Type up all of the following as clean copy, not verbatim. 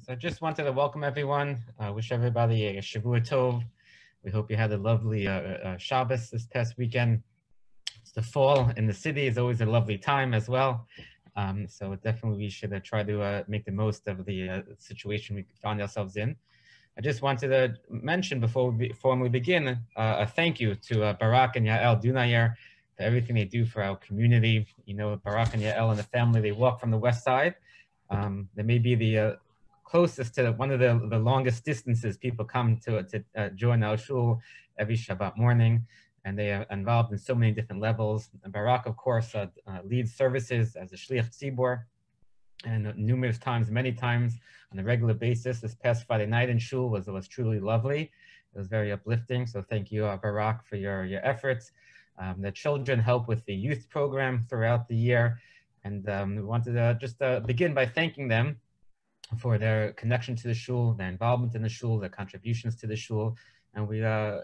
So I just wanted to welcome everyone. Wish everybody a Shavua Tov. We hope you had a lovely Shabbos this past weekend. It's the fall in the city is always a lovely time as well. So definitely we should try to make the most of the situation we found ourselves in. I just wanted to mention before we formally begin a thank you to Barak and Yael Dunayer for everything they do for our community. You know, Barak and Yael and the family, they walk from the west side. They may be the closest to one of the longest distances people come to join our shul every Shabbat morning, and they are involved in so many different levels. And Barak, of course, leads services as a shliach tzibor, and numerous times, many times on a regular basis. This past Friday night in shul was truly lovely. It was very uplifting. So thank you, Barak, for your efforts. The children help with the youth program throughout the year, and we wanted to just begin by thanking them for their connection to the shul, their involvement in the shul, their contributions to the shul. And we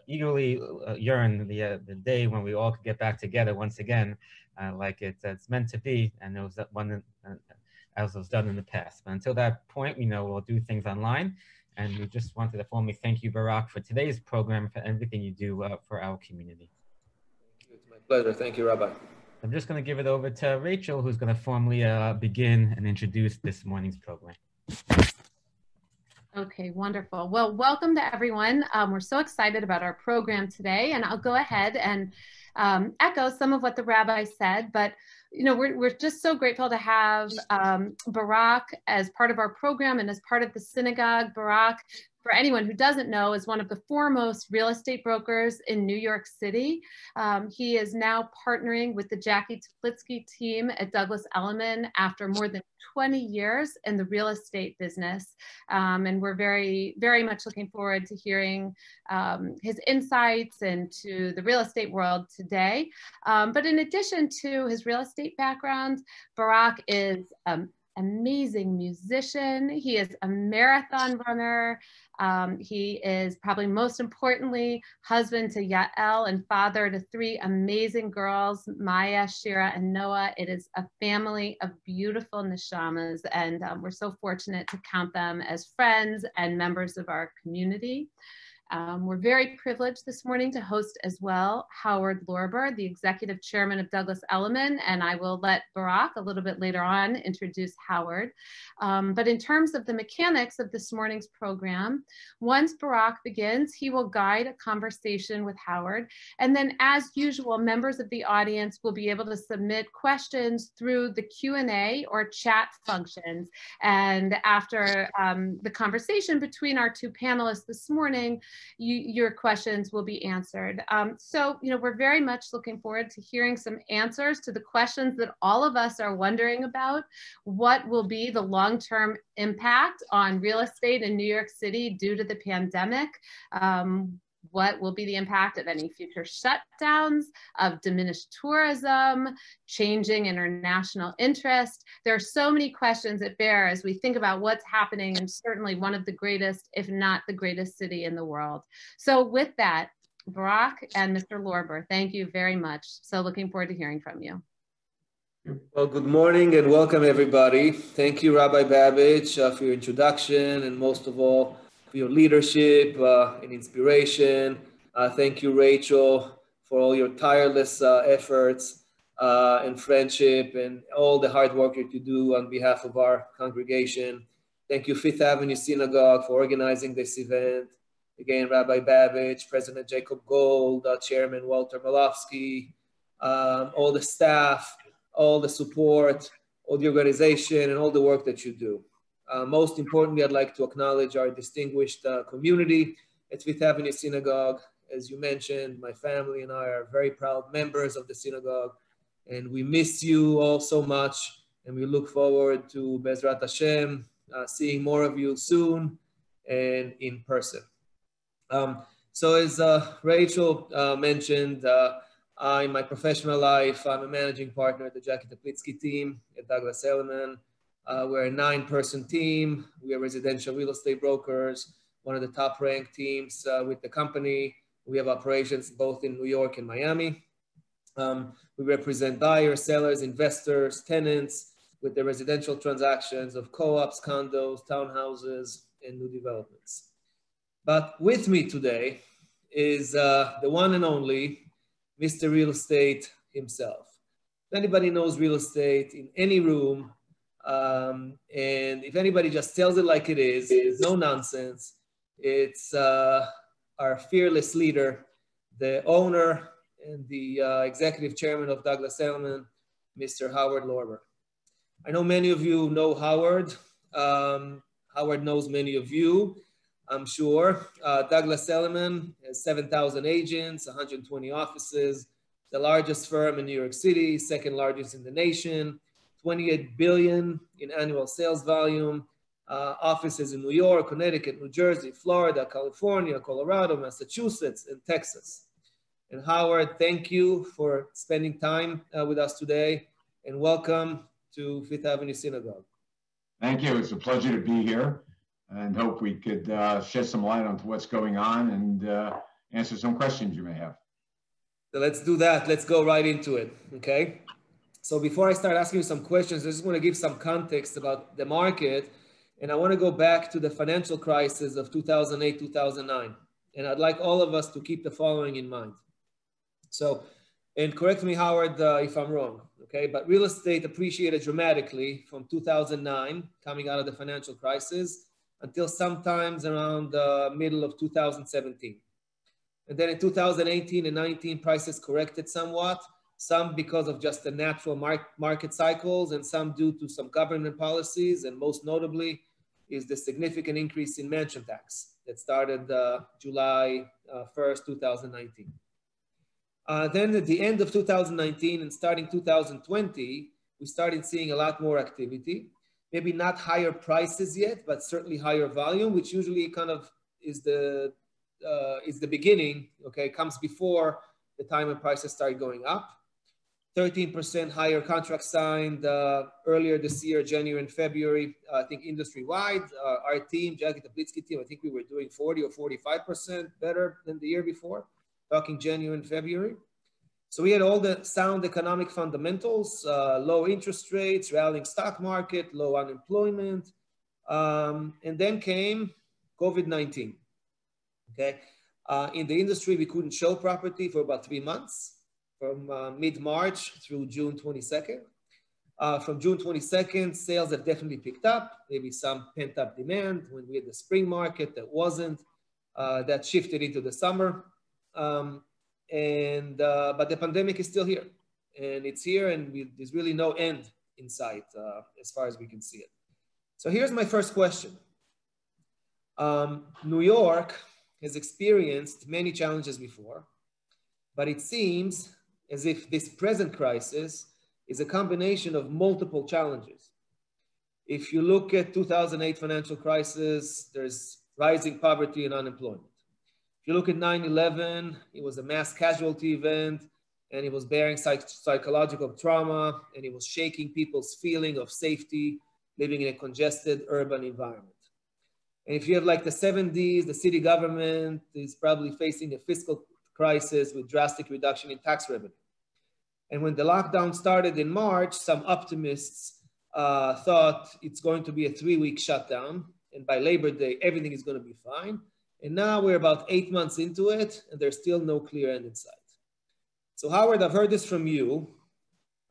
eagerly yearn the day when we all could get back together once again, like it's meant to be, and it was that one as was done in the past. But until that point, we know we'll do things online. And we just wanted to formally thank you, Barak, for today's program, for everything you do for our community. It's my pleasure. Thank you, Rabbi. I'm just going to give it over to Rachel, who's going to formally begin and introduce this morning's program. Okay, wonderful. Well, welcome to everyone. We're so excited about our program today, and I'll go ahead and echo some of what the rabbi said, but you know, we're just so grateful to have Barak as part of our program and as part of the synagogue. Barak, for anyone who doesn't know, is one of the foremost real estate brokers in New York City. He is now partnering with the Jackie Teplitsky team at Douglas Elliman after more than 20 years in the real estate business. And we're very, very much looking forward to hearing his insights into the real estate world today. But in addition to his real estate background, Barak is amazing musician. He is a marathon runner. He is probably most importantly husband to Yael and father to 3 amazing girls, Maya, Shira, and Noah. It is a family of beautiful neshamas, and we're so fortunate to count them as friends and members of our community. We're very privileged this morning to host as well Howard Lorber, the executive chairman of Douglas Elliman, and I will let Barak a little bit later on introduce Howard. But in terms of the mechanics of this morning's program, once Barak begins, he will guide a conversation with Howard, and then as usual, members of the audience will be able to submit questions through the Q&A or chat functions. And after the conversation between our 2 panelists this morning, your questions will be answered. So, you know, we're very much looking forward to hearing some answers to the questions that all of us are wondering about. What will be the long-term impact on real estate in New York City due to the pandemic? What will be the impact of any future shutdowns, of diminished tourism, changing international interest? There are so many questions at bear as we think about what's happening in certainly one of the greatest, if not the greatest city in the world. So with that, Barak and Mr. Lorber, thank you very much. So looking forward to hearing from you. Well, good morning and welcome everybody. Thank you, Rabbi Babbage, for your introduction, and most of all, for your leadership and inspiration. Thank you, Rachel, for all your tireless efforts and friendship and all the hard work that you do on behalf of our congregation. Thank you, Fifth Avenue Synagogue, for organizing this event. Again, Rabbi Babbage, President Jacob Gold, Chairman Walter Malofsky, all the staff, all the support, all the organization, and all the work that you do. Most importantly, I'd like to acknowledge our distinguished community at Fifth Avenue Synagogue. As you mentioned, my family and I are very proud members of the synagogue, and we miss you all so much, and we look forward to Bezrat Hashem, seeing more of you soon and in person. So as Rachel mentioned, in my professional life, I'm a managing partner at the Jackie Teplitsky team at Douglas Elliman. We're a 9-person team. We are residential real estate brokers, one of the top ranked teams with the company. We have operations both in New York and Miami. We represent buyers, sellers, investors, tenants. with the residential transactions of co-ops, condos, townhouses, and new developments. But with me today is the one and only Mr. Real Estate himself. If anybody knows real estate in any room, and if anybody just tells it like it is, no nonsense, it's our fearless leader, the owner and the executive chairman of Douglas Elliman, Mr. Howard Lorber. I know many of you know Howard. Howard knows many of you, I'm sure. Douglas Elliman has 7,000 agents, 120 offices, the largest firm in New York City, second largest in the nation, 28 billion in annual sales volume, offices in New York, Connecticut, New Jersey, Florida, California, Colorado, Massachusetts, and Texas. And Howard, thank you for spending time with us today, and welcome to Fifth Avenue Synagogue. Thank you. It's a pleasure to be here, and hope we could shed some light onto what's going on and answer some questions you may have. So let's do that. Let's go right into it, okay? So before I start asking you some questions, I just want to give some context about the market, and I want to go back to the financial crisis of 2008, 2009. And I'd like all of us to keep the following in mind. So, and correct me, Howard, if I'm wrong, okay? But real estate appreciated dramatically from 2009, coming out of the financial crisis, until sometimes around the middle of 2017. And then in 2018 and 19, prices corrected somewhat, some because of just the natural market cycles, and some due to some government policies, and most notably is the significant increase in mansion tax that started July 1st, 2019. Then at the end of 2019 and starting 2020, we started seeing a lot more activity, maybe not higher prices yet, but certainly higher volume, which usually kind of is the beginning, okay, comes before the time when prices start going up. 13% higher contracts signed earlier this year, January and February, I think industry-wide. Our team, Jackie Taplitsky team, I think we were doing 40 or 45% better than the year before, talking January and February. So we had all the sound economic fundamentals, low interest rates, rallying stock market, low unemployment, and then came COVID-19. Okay, in the industry, we couldn't show property for about 3 months, from mid-March through June 22nd. From June 22nd, sales have definitely picked up, maybe some pent-up demand. When we had the spring market, that wasn't, that shifted into the summer. But the pandemic is still here, and it's here, and there's really no end in sight as far as we can see it. So here's my first question. New York has experienced many challenges before, but it seems as if this present crisis is a combination of multiple challenges. If you look at 2008 financial crisis, there's rising poverty and unemployment. If you look at 9/11, it was a mass casualty event, and it was bearing psychological trauma, and it was shaking people's feeling of safety, living in a congested urban environment. And if you have like the 70s, the city government is probably facing a fiscal crisis with drastic reduction in tax revenue. And when the lockdown started in March, some optimists thought it's going to be a 3-week shutdown, and by Labor Day, everything is going to be fine. And now we're about 8 months into it, and there's still no clear end in sight. So Howard, I've heard this from you,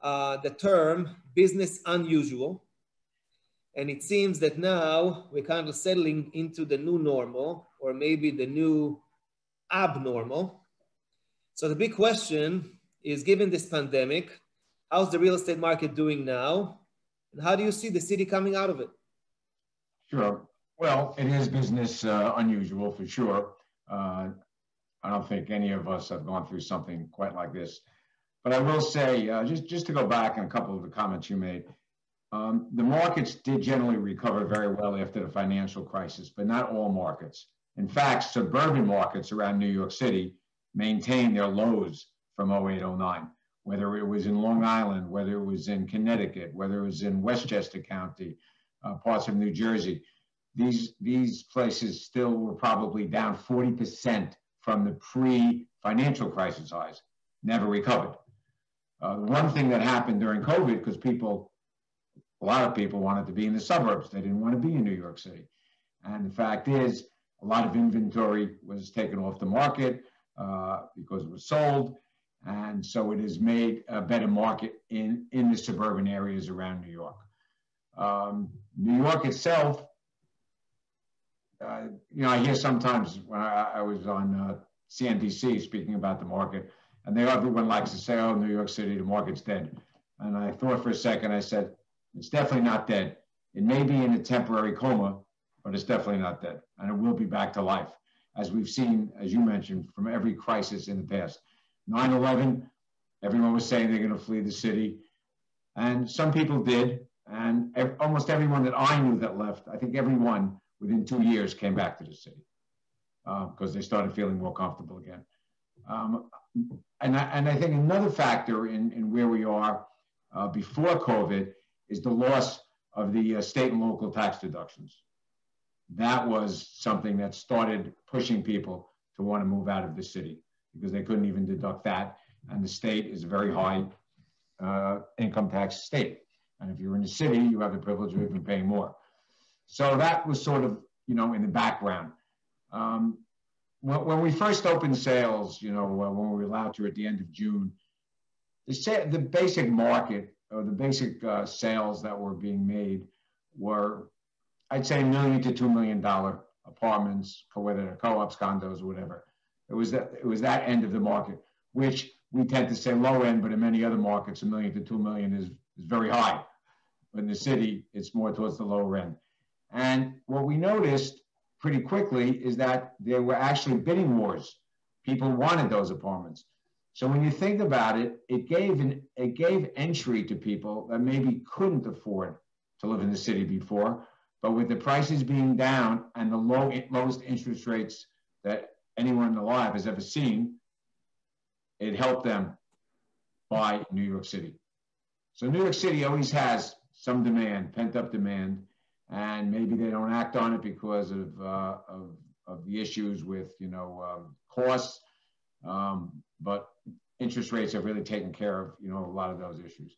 the term business unusual. And it seems that now we're kind of settling into the new normal, or maybe the new abnormal. So the big question is, given this pandemic, how's the real estate market doing now? And how do you see the city coming out of it? Sure. Well, it is business unusual for sure. I don't think any of us have gone through something quite like this. But I will say, just to go back on a couple of the comments you made, the markets did generally recover very well after the financial crisis, but not all markets. In fact, suburban markets around New York City maintained their lows from 08, 09, whether it was in Long Island, whether it was in Connecticut, whether it was in Westchester County, parts of New Jersey. These places still were probably down 40% from the pre-financial crisis highs, never recovered. One thing that happened during COVID, because people a lot of people wanted to be in the suburbs. They didn't want to be in New York City. And the fact is, a lot of inventory was taken off the market because it was sold. And so it has made a better market in the suburban areas around New York. New York itself, I hear sometimes when I was on CNBC speaking about the market, and everyone likes to say, oh, New York City, the market's dead. And I thought for a second, I said, it's definitely not dead. It may be in a temporary coma, but it's definitely not dead. And it will be back to life, as we've seen, as you mentioned, from every crisis in the past. 9/11, everyone was saying they're going to flee the city. And some people did. And almost everyone that I knew that left, I think everyone within 2 years came back to the city because they started feeling more comfortable again. And I think another factor in where we are before COVID is the loss of the state and local tax deductions. That was something that started pushing people to want to move out of the city because they couldn't even deduct that. And the state is a very high income tax state. And if you're in the city, you have the privilege of even paying more. So that was sort of, in the background. When we first opened sales, when we were allowed to at the end of June, the basic market or the basic sales that were being made were, I'd say, $1 million to $2 million apartments, whether they're co-ops, condos, or whatever. It was that end of the market, which we tend to say low end, but in many other markets, $1 million to $2 million is very high. But in the city, it's more towards the lower end. And what we noticed pretty quickly is that there were actually bidding wars. People wanted those apartments. So when you think about it, it gave entry to people that maybe couldn't afford to live in the city before. But with the prices being down and the lowest interest rates that anyone alive has ever seen, it helped them buy New York City. So New York City always has some demand, pent-up demand, and maybe they don't act on it because of the issues with costs, but interest rates have really taken care of a lot of those issues.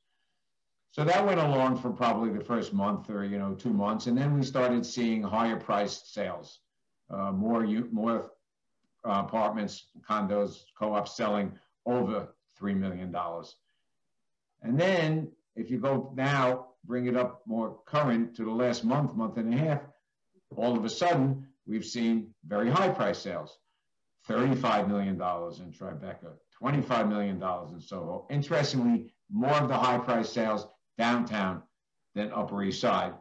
So that went along for probably the first month or 2 months, and then we started seeing higher priced sales, more apartments, condos, co-ops selling over $3 million. And then if you go now, bring it up more current to the last month and a half, all of a sudden we've seen very high price sales, $35 million in Tribeca, $25 million in Soho. Interestingly, more of the high price sales downtown than Upper East Side,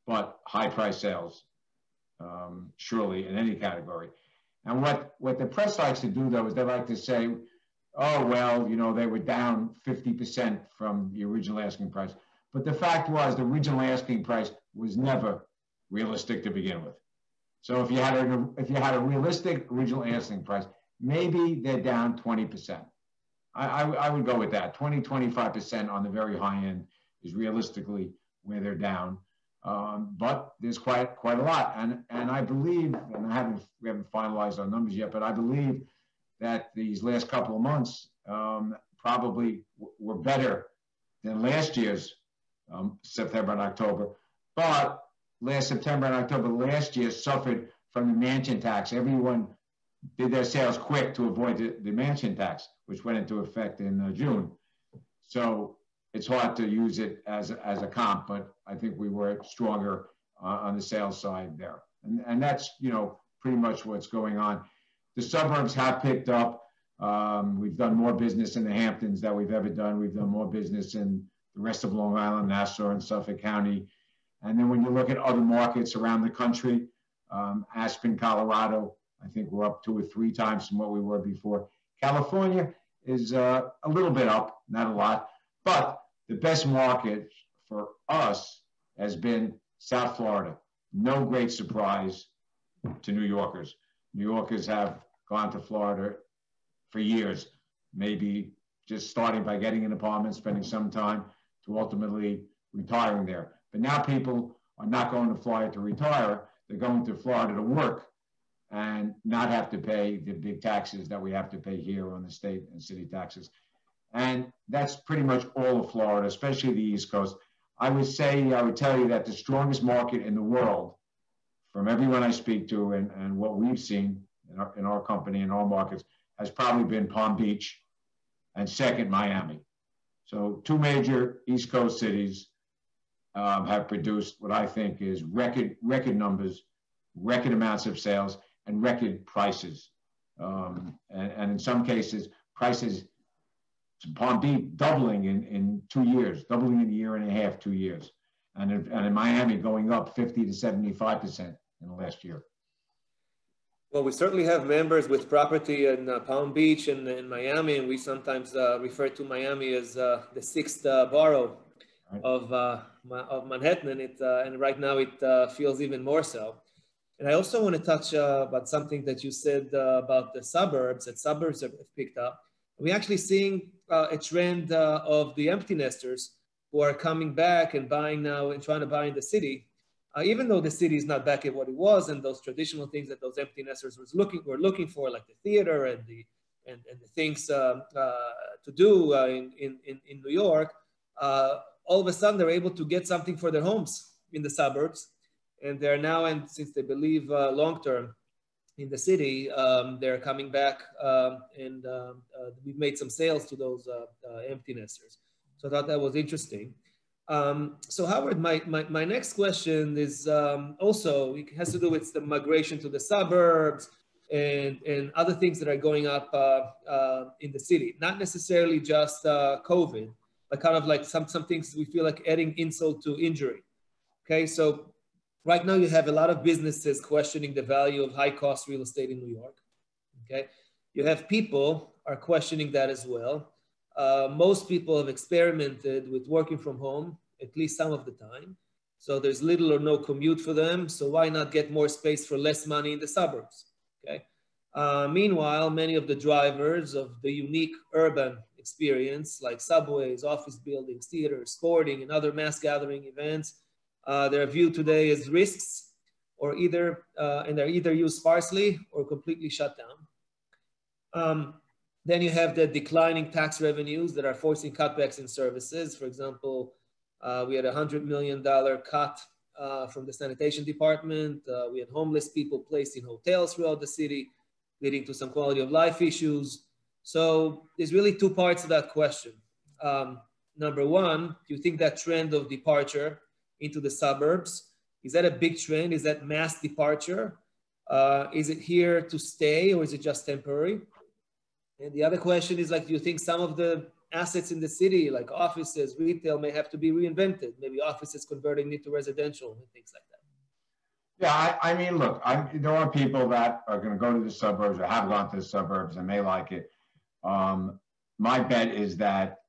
but high price sales, surely in any category. And what the press likes to do, though, is they like to say, oh, well, they were down 50% from the original asking price. But the fact was the original asking price was never realistic to begin with. So if you had a realistic original asking price, maybe they're down 20%. I would go with that. 25% on the very high end is realistically where they're down. But there's quite a lot. And I believe, and we haven't finalized our numbers yet, but I believe that these last couple of months probably were better than last year's September and October. But last September and October last year suffered from the mansion tax. Everyone did their sales quick to avoid the mansion tax, which went into effect in June. So it's hard to use it as a comp, but I think we were stronger on the sales side there. And that's, pretty much what's going on. The suburbs have picked up. We've done more business in the Hamptons than we've ever done. We've done more business in the rest of Long Island, Nassau, and Suffolk County. And then when you look at other markets around the country, Aspen, Colorado, I think we're up 2 or 3 times from what we were before. California is a little bit up, not a lot. But the best market for us has been South Florida. No great surprise to New Yorkers. New Yorkers have gone to Florida for years, maybe just starting by getting an apartment, spending some time, to ultimately retiring there. But now people are not going to Florida to retire. They're going to Florida to work and not have to pay the big taxes that we have to pay here on the state and city taxes. And that's pretty much all of Florida, especially the East Coast. I would tell you that the strongest market in the world, from everyone I speak to and what we've seen in our company and our markets, has probably been Palm Beach, and second, Miami. So two major East Coast cities have produced what I think is record numbers, record amounts of sales, and record prices. And in some cases, prices, Palm Beach doubling in 2 years, doubling in a year and a half, 2 years. And in Miami going up 50 to 75% in the last year. Well, we certainly have members with property in Palm Beach and in Miami, and we sometimes refer to Miami as the sixth borough of Manhattan, and right now it feels even more so. And I also want to touch about something that you said about the suburbs, that suburbs have picked up. We're actually seeing a trend of the empty nesters who are coming back and buying now and trying to buy in the city. Even though the city is not back at what it was, and those traditional things that those empty nesters were looking for, like the theater and the things to do in New York, all of a sudden they're able to get something for their homes in the suburbs, and they're now, and since they believe long term in the city, they're coming back, and we've made some sales to those empty nesters. So I thought that was interesting. So Howard, my next question is also, it has to do with the migration to the suburbs and other things that are going up in the city. Not necessarily just COVID, but kind of like some things we feel like adding insult to injury. Okay, so right now you have a lot of businesses questioning the value of high cost real estate in New York. Okay, you have people are questioning that as well. Most people have experimented with working from home, at least some of the time. So there's little or no commute for them. So why not get more space for less money in the suburbs? Okay. Meanwhile, many of the drivers of the unique urban experience, like subways, office buildings, theaters, sporting, and other mass gathering events, they're viewed today as risks, or and they're either used sparsely or completely shut down. Then you have the declining tax revenues that are forcing cutbacks in services. For example, we had a $100 million cut from the sanitation department. We had homeless people placed in hotels throughout the city, leading to some quality of life issues. So there's really two parts to that question. Number one, do you think that trend of departure into the suburbs, is that a big trend? Is that mass departure? Is it here to stay, or is it just temporary? And the other question is, like, do you think some of the assets in the city, like offices, retail, may have to be reinvented? Maybe offices converting into residential and things like that. Yeah, I mean, look, there are people that are going to go to the suburbs or have gone to the suburbs and may like it. My bet is that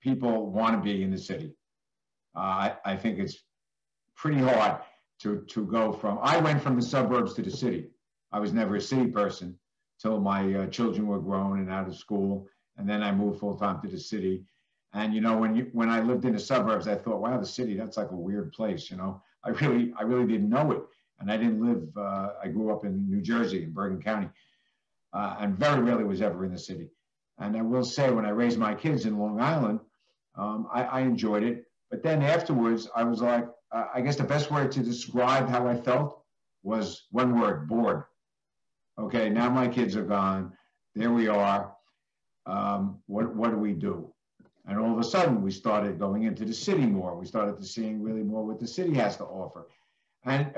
people want to be in the city. I think it's pretty hard to go from, I went from the suburbs to the city. I was never a city person till my children were grown and out of school. And then I moved full time to the city. And, you know, when I lived in the suburbs, I thought, wow, the city, that's like a weird place. You know, I really didn't know it. And I didn't live, I grew up in New Jersey, in Bergen County, and very rarely was ever in the city. And I will say, when I raised my kids in Long Island, I enjoyed it. But then afterwards, I was like, I guess the best word to describe how I felt was one word: bored. Okay, now my kids are gone. There we are. What do we do? And all of a sudden, we started going into the city more. We started to seeing really more what the city has to offer. And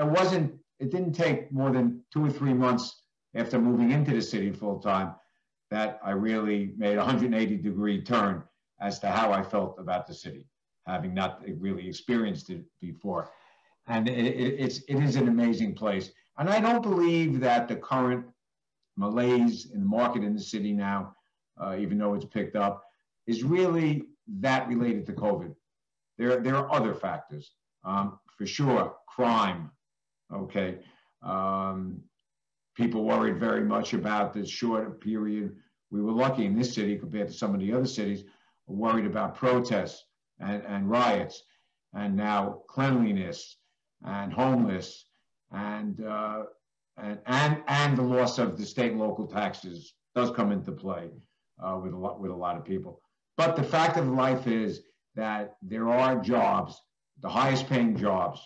it didn't take more than 2 or 3 months after moving into the city full time that I really made a 180-degree turn as to how I felt about the city, having not really experienced it before. And it is an amazing place. And I don't believe that the current malaise in the market in the city now, even though it's picked up, is really that related to COVID. There are other factors. For sure, crime, okay. People worried very much about this short period. We were lucky in this city compared to some of the other cities, worried about protests and riots, and now cleanliness and homeless and the loss of the state and local taxes does come into play with a lot of people. But the fact of life is that there are jobs the highest paying jobs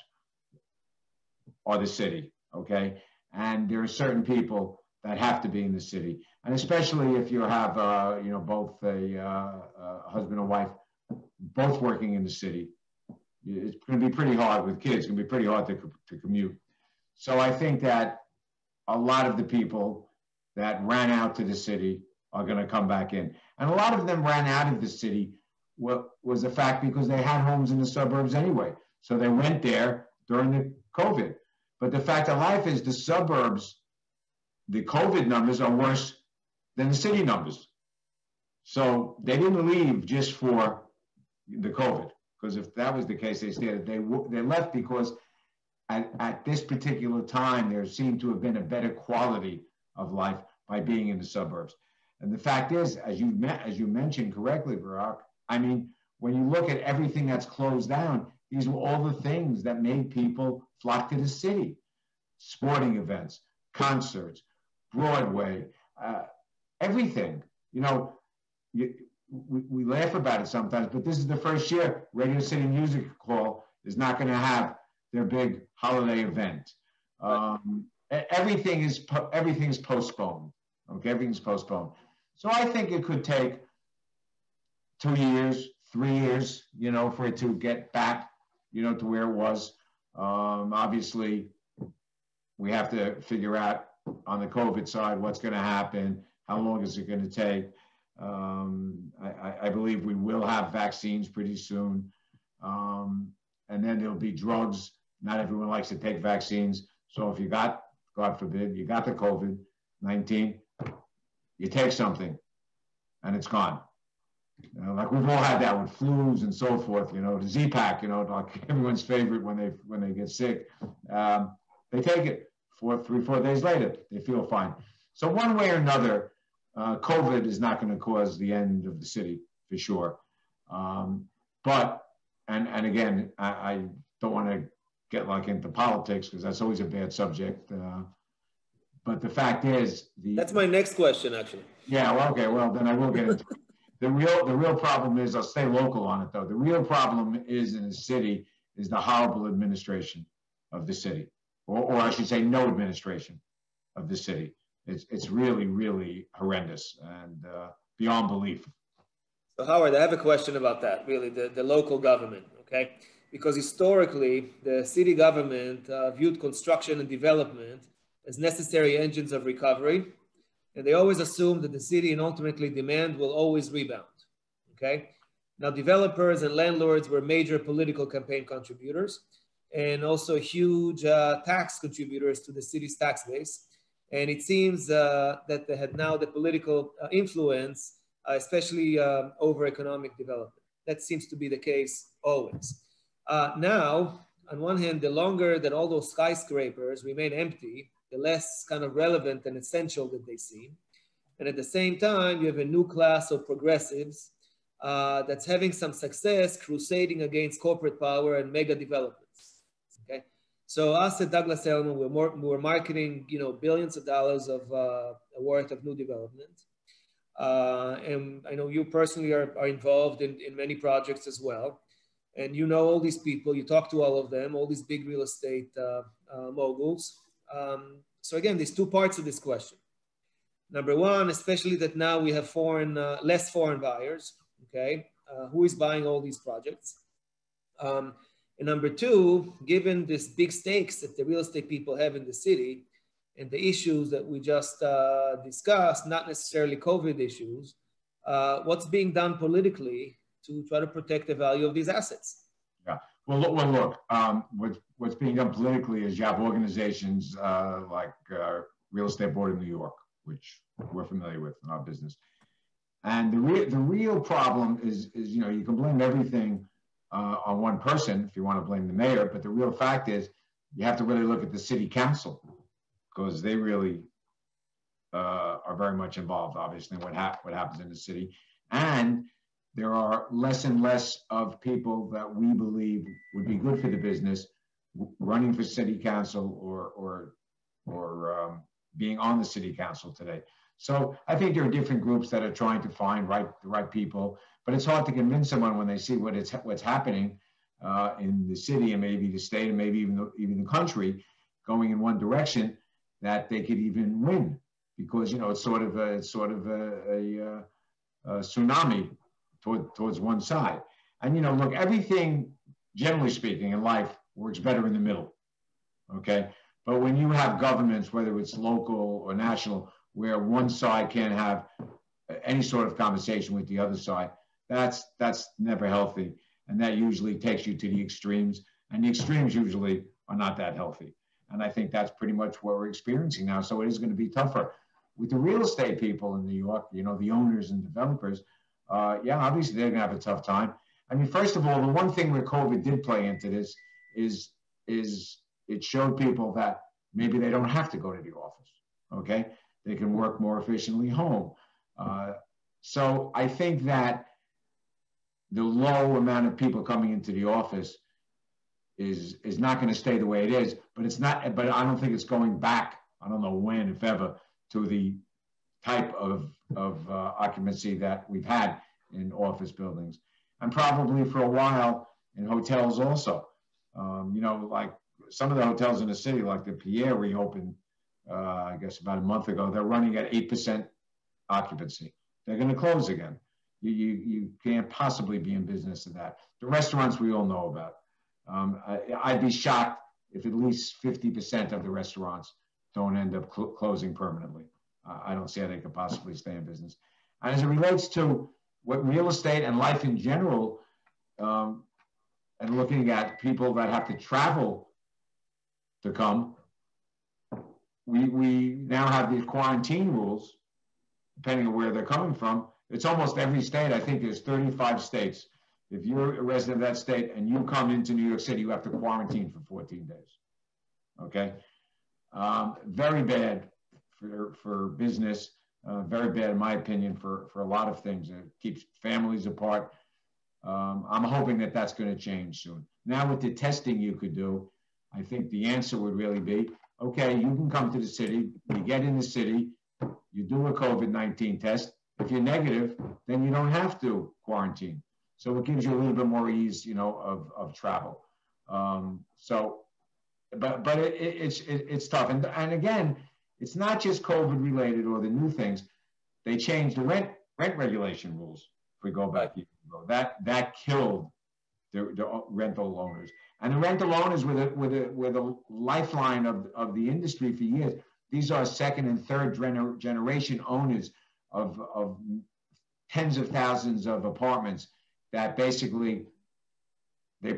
are the city, okay? And there are certain people that have to be in the city. And especially if you have, both a husband and wife, both working in the city, it's going to be pretty hard with kids. It's going to be pretty hard to commute. So I think that a lot of the people that ran out to the city are going to come back in. And a lot of them ran out of the city was a fact because they had homes in the suburbs anyway. So they went there during the COVID. But the fact of life is the suburbs, the COVID numbers are worse than the city numbers. So they didn't leave just for the COVID, because if that was the case, they left because at this particular time, there seemed to have been a better quality of life by being in the suburbs. And the fact is, as you mentioned correctly, Barak, I mean, when you look at everything that's closed down, these were all the things that made people flock to the city. Sporting events, concerts, Broadway, everything. You know, we laugh about it sometimes, but this is the first year Radio City Music Hall is not going to have their big holiday event. Everything's postponed. Okay, everything's postponed. So I think it could take 2 years, 3 years, for it to get back, to where it was. Obviously, we have to figure out on the COVID side what's going to happen, how long is it going to take. I believe we will have vaccines pretty soon. And then there'll be drugs. Not everyone likes to take vaccines. So if you got, God forbid, you got the COVID-19, you take something and it's gone. Like we've all had that with flus and so forth, the Z-Pack, like everyone's favorite when they get sick. They take it 3-4 days later, they feel fine. So one way or another, COVID is not going to cause the end of the city for sure. But again, I don't want to get like into politics because that's always a bad subject. But the fact is, that's my next question, actually. Yeah. Well, okay. Well, then I will get into it. The real problem is, I'll stay local on it though. The real problem is in the city is the horrible administration of the city, or I should say, no administration of the city. It's really, really horrendous and beyond belief. So Howard, I have a question about that, really, the local government, okay? Because historically, the city government viewed construction and development as necessary engines of recovery, and they always assumed that the city and ultimately demand will always rebound, okay? Now, developers and landlords were major political campaign contributors and also huge tax contributors to the city's tax base. And it seems that they had now the political influence, especially over economic development. That seems to be the case always. Now, on one hand, the longer that all those skyscrapers remain empty, the less kind of relevant and essential that they seem. And at the same time, you have a new class of progressives that's having some success crusading against corporate power and mega developments, okay? So us at Douglas Elliman, we're marketing, billions of dollars of worth of new development. And I know you personally are involved in many projects as well. And you know all these people, you talk to all of them, all these big real estate moguls. So again, there's two parts of this question. Number one, especially that now we have less foreign buyers, okay? Who is buying all these projects? And number two, given this big stakes that the real estate people have in the city and the issues that we just discussed, not necessarily COVID issues, what's being done politically to try to protect the value of these assets? Yeah. Well, look. What's being done politically is you have organizations like Real Estate Board of New York, which we're familiar with in our business. And the real problem is you can blame everything on one person if you want to blame the mayor, but the real fact is you have to really look at the city council because they really are very much involved, obviously, in what happens in the city. And there are less and less of people that we believe would be good for the business running for city council or being on the city council today. So I think there are different groups that are trying to find the right people, but it's hard to convince someone when they see what's happening. in the city and maybe the state and maybe even the country going in one direction, that they could even win, because it's sort of a tsunami towards one side. And look, everything generally speaking in life works better in the middle. Okay, but when you have governments, whether it's local or national, where one side can't have any sort of conversation with the other side, that's never healthy. And that usually takes you to the extremes. And the extremes usually are not that healthy. And I think that's pretty much what we're experiencing now. So it is going to be tougher. With the real estate people in New York, the owners and developers, obviously they're going to have a tough time. I mean, first of all, the one thing where COVID did play into this is it showed people that maybe they don't have to go to the office, okay? They can work more efficiently home. So I think that the low amount of people coming into the office is not going to stay the way it is, but I don't think it's going back, I don't know when, if ever, to the type of occupancy that we've had in office buildings. And probably for a while in hotels also. Like some of the hotels in the city, like the Pierre reopened, I guess about a month ago, they're running at 8% occupancy. They're going to close again. You can't possibly be in business of that. The restaurants we all know about. I'd be shocked if at least 50% of the restaurants don't end up closing permanently. I don't see how they could possibly stay in business. And as it relates to what real estate and life in general, and looking at people that have to travel to come, we now have these quarantine rules, depending on where they're coming from. It's almost every state. I think there's 35 states. If you're a resident of that state and you come into New York City, you have to quarantine for 14 days. Okay? Very bad for business. Very bad, in my opinion, for a lot of things. It keeps families apart. I'm hoping that that's going to change soon. Now with the testing you could do, I think the answer would really be, okay, you can come to the city, you get in the city, you do a COVID-19 test. If you're negative, then you don't have to quarantine. So it gives you a little bit more ease, of travel. But it's tough. And again, it's not just COVID related or the new things. They changed the rent regulation rules. If we go back years ago, that killed the rental owners. And the rental owners were the lifeline of the industry for years. These are second and third generation owners of tens of thousands of apartments that basically the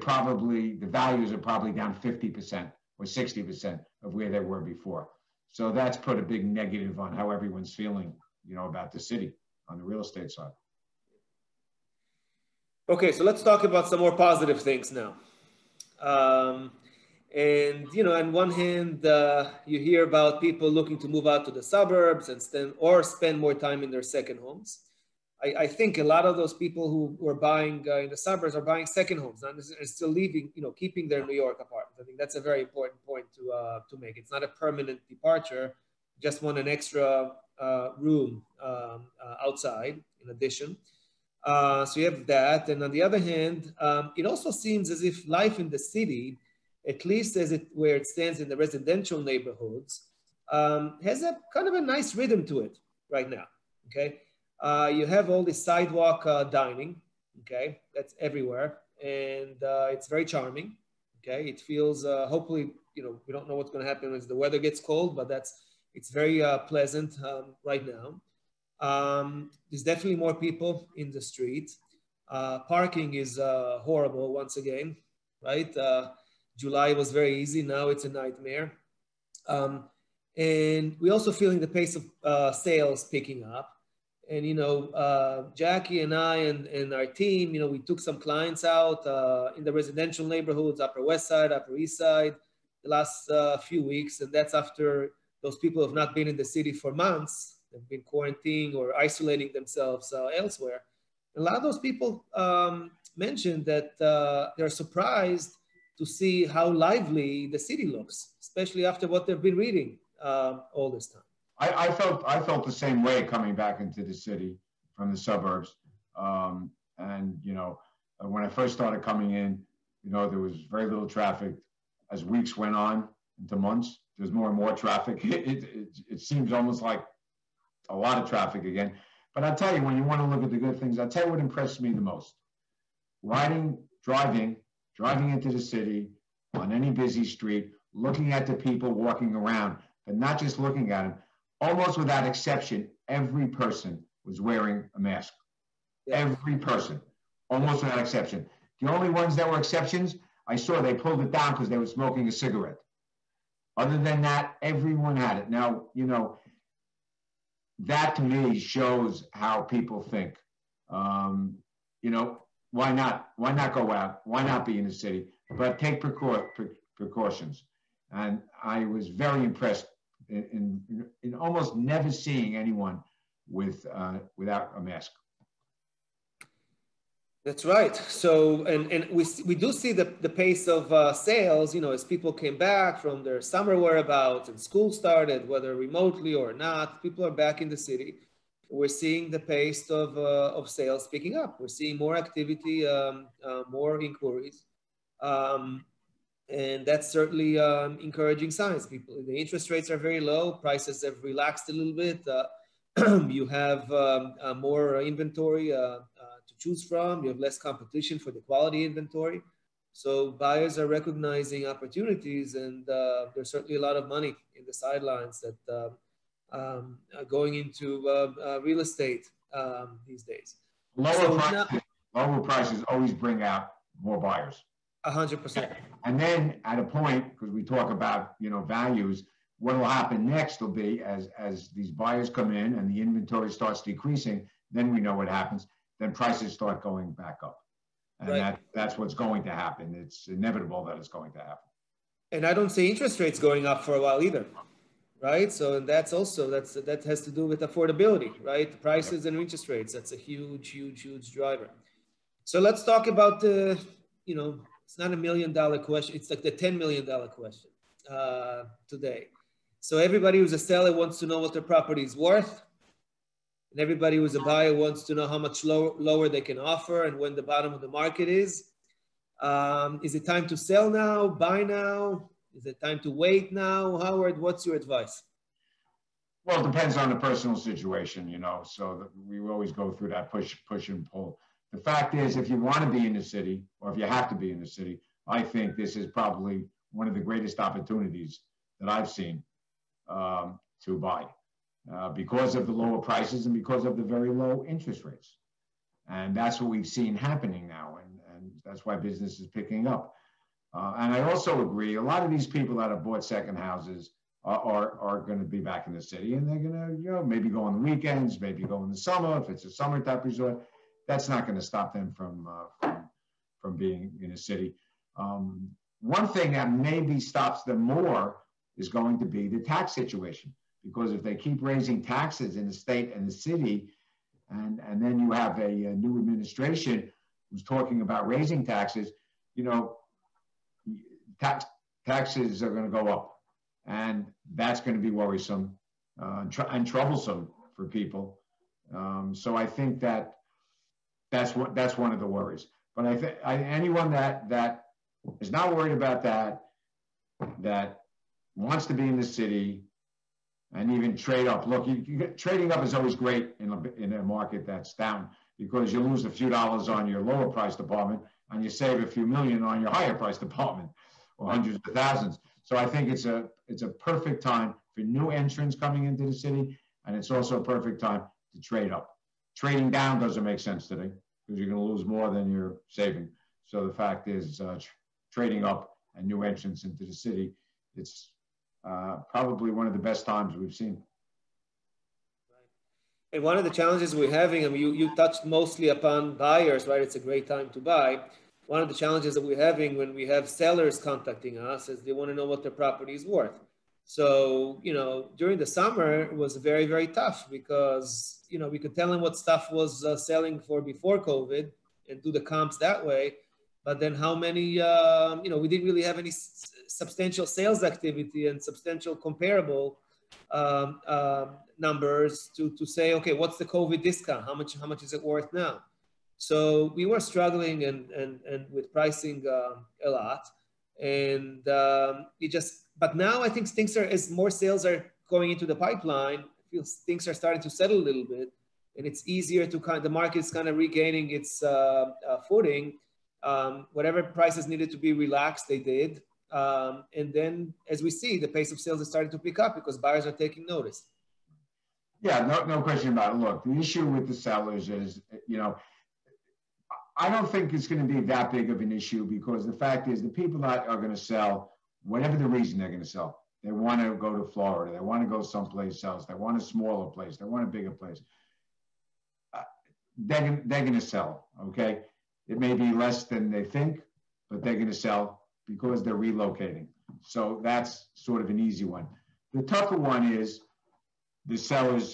values are probably down 50% or 60% of where they were before. So that's put a big negative on how everyone's feeling, about the city on the real estate side. Okay, so let's talk about some more positive things now. And, on one hand, you hear about people looking to move out to the suburbs and spend more time in their second homes. I think a lot of those people who were buying in the suburbs are buying second homes, not necessarily still leaving, keeping their New York apartments. I think that's a very important point to make. It's not a permanent departure, just want an extra room outside in addition. So you have that. And on the other hand, it also seems as if life in the city, at least where it stands in the residential neighborhoods, has a kind of a nice rhythm to it right now, okay? You have all this sidewalk dining, okay? That's everywhere. And it's very charming, okay? It feels, hopefully, we don't know what's gonna happen as the weather gets cold, but it's very pleasant right now. There's definitely more people in the street. Parking is horrible once again, right? July was very easy, now it's a nightmare. And we're also feeling the pace of sales picking up. And, Jackie and I and our team, we took some clients out in the residential neighborhoods, Upper West Side, Upper East Side, the last few weeks. And that's after those people have not been in the city for months. They've been quarantining or isolating themselves elsewhere. And a lot of those people mentioned that they're surprised to see how lively the city looks, especially after what they've been reading all this time. I felt the same way coming back into the city from the suburbs. And, when I first started coming in, You know, there was very little traffic. As weeks went on into months, there's more and more traffic. It seems almost like a lot of traffic again. But I'll tell you, when you want to look at the good things, I'll tell you what impressed me the most. Driving into the city on any busy street, looking at the people walking around, but not just looking at them. Almost without exception, every person was wearing a mask. Yeah. Every person, almost without exception. The only ones that were exceptions, I saw they pulled it down because they were smoking a cigarette. Other than that, everyone had it. Now, you know, that to me shows how people think. You know, why not? Why not go out? Why not be in the city? But take precautions. And I was very impressed in almost never seeing anyone without a mask. That's right. So, and we do see the pace of sales, you know, as people came back from their summer whereabouts and school started, whether remotely or not, people are back in the city. We're seeing the pace of sales picking up. We're seeing more activity, more inquiries. And that's certainly encouraging signs. The interest rates are very low. Prices have relaxed a little bit. You have more inventory to choose from. You have less competition for the quality inventory. So buyers are recognizing opportunities, and there's certainly a lot of money in the sidelines that are going into real estate these days. Lower prices always bring out more buyers. 100%. And then at a point, because we talk about, you know, values, what will happen next will be as these buyers come in and the inventory starts decreasing, then we know what happens. Then prices start going back up. And right. That's what's going to happen. It's inevitable that it's going to happen. And I don't see interest rates going up for a while either, right? So that's also, that has to do with affordability, right? The prices and interest rates, that's a huge, huge, huge driver. So let's talk about the, you know, it's not $1 million question. It's like the $10 million question today. So everybody who's a seller wants to know what their property is worth. And everybody who's a buyer wants to know how much lower they can offer and when the bottom of the market is. Is it time to sell now, buy now? Is it time to wait now? Howard, what's your advice? Well, it depends on the personal situation, you know, so we always go through that push and pull. The fact is, if you want to be in the city, or if you have to be in the city, I think this is probably one of the greatest opportunities that I've seen to buy because of the lower prices and because of the very low interest rates. And that's what we've seen happening now. And that's why business is picking up. And I also agree, a lot of these people that have bought second houses are going to be back in the city, and they're going to, you know, maybe go on the weekends, maybe go in the summer, if it's a summer type resort. That's not going to stop them from being in a city. One thing that maybe stops them more is going to be the tax situation, because if they keep raising taxes in the state and the city, and then you have a new administration who's talking about raising taxes, you know, taxes are going to go up, and that's going to be worrisome and troublesome for people. So I think that's one of the worries. But I think anyone that is not worried about that wants to be in the city and even trade up. Look, trading up is always great in a market that's down, because you lose a few dollars on your lower price department and you save a few million on your higher price department, or hundreds of thousands. So I think it's a perfect time for new entrants coming into the city, and it's also a perfect time to trade up. Trading down doesn't make sense today, because you're going to lose more than you're saving. So the fact is, trading up and new entrants into the city, it's probably one of the best times we've seen. And one of the challenges we're having, I mean, you touched mostly upon buyers, right? It's a great time to buy. One of the challenges that we're having when we have sellers contacting us is they want to know what their property is worth. So, you know, during the summer, it was very, very tough because, you know, we could tell them what stuff was selling for before COVID and do the comps that way. But then how many, you know, we didn't really have any substantial sales activity and substantial comparable numbers to say, okay, what's the COVID discount? How much is it worth now? So we were struggling and with pricing a lot. And but now I think things are, as more sales are going into the pipeline, feels things are starting to settle a little bit, and it's easier to the market's kind of regaining its footing. Whatever prices needed to be relaxed, they did. And then as we see, the pace of sales is starting to pick up because buyers are taking notice. Yeah, no question about it. Look, the issue with the sellers is, I don't think it's going to be that big of an issue, because the fact is the people that are going to sell, whatever the reason they're going to sell, they want to go to Florida, they want to go someplace else, they want a smaller place, they want a bigger place. They're going to sell, okay? It may be less than they think, but they're going to sell because they're relocating. So that's sort of an easy one. The tougher one is the sellers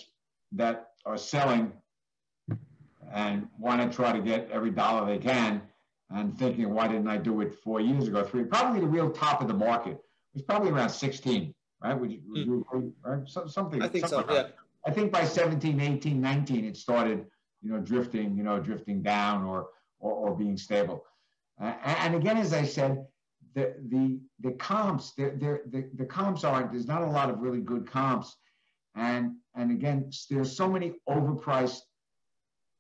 that are selling and want to try to get every dollar they can and thinking, why didn't I do it 4 years ago, 3? Probably the real top of the market was probably around 16, right? Would you agree? Right? Something. I think so, yeah. I think by 17, 18, 19, it started, drifting down or being stable. And again, as I said, the comps, the comps aren't, there's not a lot of really good comps. And again, there's so many overpriced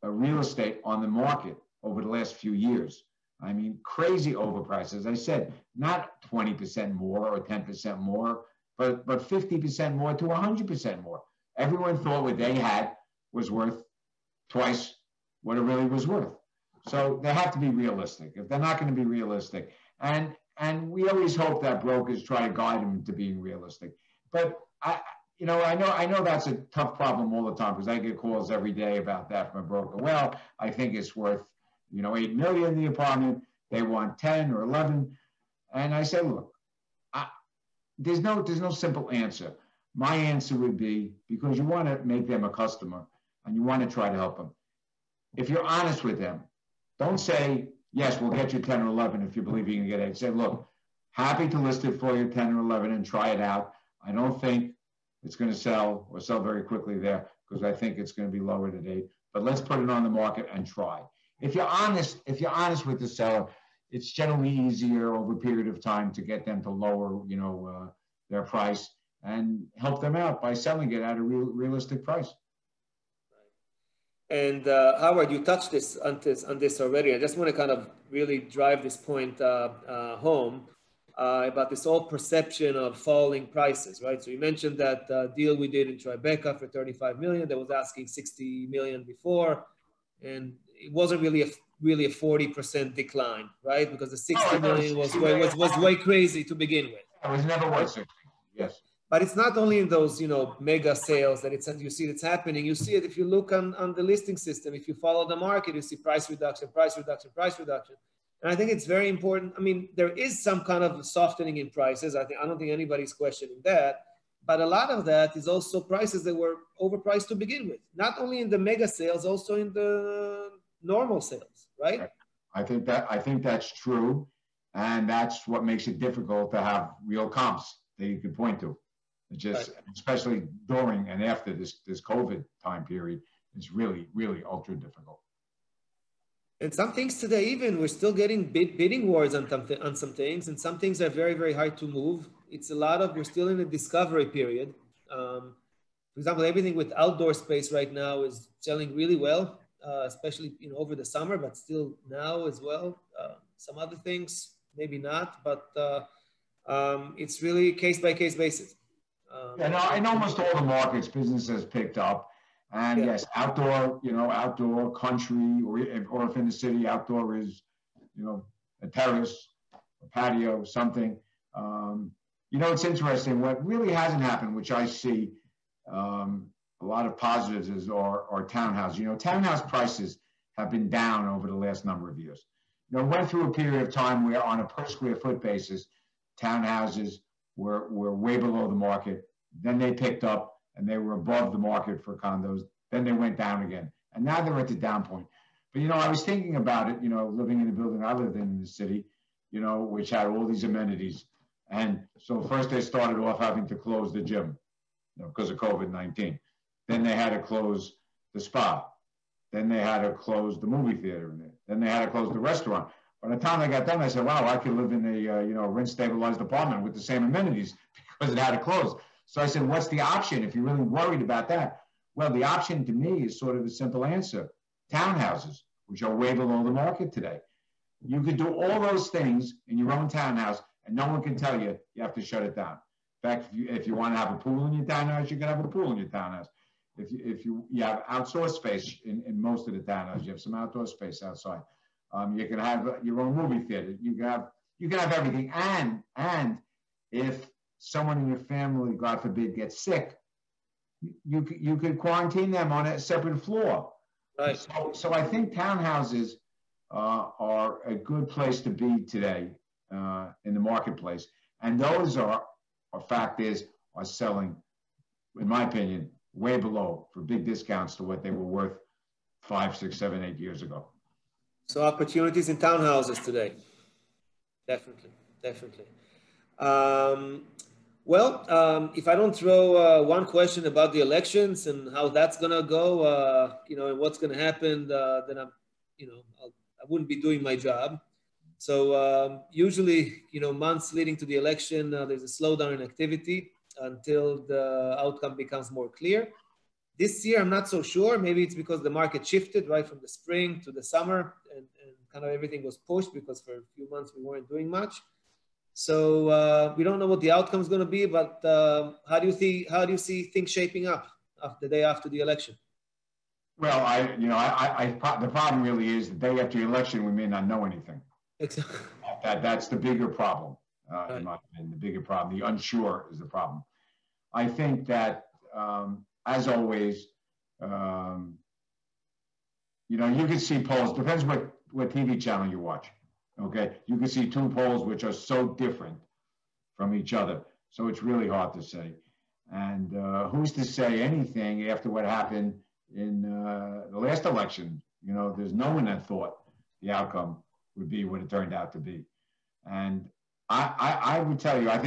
real estate on the market over the last few years. I mean, crazy overpriced. As I said, not 20% more or 10% more, but 50% more to 100% more. Everyone thought what they had was worth twice what it really was worth. So they have to be realistic. If they're not going to be realistic, and we always hope that brokers try to guide them to being realistic. But I know that's a tough problem all the time, because I get calls every day about that from a broker. Well, I think it's worth, $8 million the apartment. They want 10 or 11. And I say, look, there's no simple answer. My answer would be, because you want to make them a customer and you want to try to help them. If you're honest with them, don't say, yes, we'll get you 10 or 11 if you believe you can get 8. Say, look, happy to list it for you 10 or 11 and try it out. I don't think it's going to sell or sell very quickly there, because I think it's going to be lower at 8. But let's put it on the market and try. If you're honest with the seller, it's generally easier over a period of time to get them to lower, their price and help them out by selling it at a realistic price. And Howard, you touched on this already. I just want to kind of really drive this point home about this whole perception of falling prices, right? So you mentioned that deal we did in Tribeca for $35 million that was asking $60 million before, and it wasn't really a 40% decline, right? Because the $60 million was way crazy to begin with. It was never worth 60. Yes. But it's not only in those, mega sales that you see it's happening. You see it if you look on the listing system. If you follow the market, you see price reduction. And I think it's very important. I mean, there is some kind of softening in prices. I don't think anybody's questioning that. But a lot of that is also prices that were overpriced to begin with. Not only in the mega sales, also in the normal sales, right? I think that's true. And that's what makes it difficult to have real comps that you can point to. Especially during and after this COVID time period, it's really, really ultra difficult. And some things today, even we're still getting bidding wars on some things, and some things are very, very hard to move. We're still in a discovery period. For example, everything with outdoor space right now is selling really well, especially over the summer, but still now as well. Some other things, maybe not, but it's really case by case basis. In almost all the markets, business has picked up. And yes, outdoor, outdoor country, or if in the city, outdoor is, a terrace, a patio, something. It's interesting. What really hasn't happened, which I see a lot of positives, are townhouses. Townhouse prices have been down over the last number of years. Went through a period of time where on a per square foot basis, townhouses were way below the market. Then they picked up and they were above the market for condos. Then they went down again. And now they're at the down point. But, I was thinking about it, living in the building I lived in the city, which had all these amenities. And so first they started off having to close the gym, because of COVID-19. Then they had to close the spa. Then they had to close the movie theater in it. Then they had to close the restaurant. By the time I got done, I said, wow, I could live in a rent-stabilized apartment with the same amenities because it had to close. So I said, what's the option if you're really worried about that? Well, the option to me is sort of a simple answer. Townhouses, which are way below the market today. You could do all those things in your own townhouse, and no one can tell you you have to shut it down. In fact, if you want to have a pool in your townhouse, you can have a pool in your townhouse. If you have outdoor space in most of the townhouses, you have some outdoor space outside. You can have your own movie theater. You can have everything. And if someone in your family, God forbid, gets sick, you could quarantine them on a separate floor. Right. So I think townhouses are a good place to be today in the marketplace. And those are selling, in my opinion, way below for big discounts to what they were worth 5, 6, 7, 8 years ago. So opportunities in townhouses today. Definitely. If I don't throw one question about the elections and how that's gonna go, and what's gonna happen, then I wouldn't be doing my job. So usually, months leading to the election, there's a slowdown in activity until the outcome becomes more clear. This year, I'm not so sure. Maybe it's because the market shifted right from the spring to the summer, and kind of everything was pushed because for a few months we weren't doing much. So we don't know what the outcome is going to be. But how do you see things shaping up the day after the election? Well, the problem really is the day after the election we may not know anything. Exactly. That's the bigger problem. Right. In my opinion, the bigger problem. The unsure is the problem. I think that, as always, you can see polls. Depends what TV channel you watch. Okay, you can see two polls which are so different from each other. So it's really hard to say. And who's to say anything after what happened in the last election? There's no one that thought the outcome would be what it turned out to be. And I would tell you, I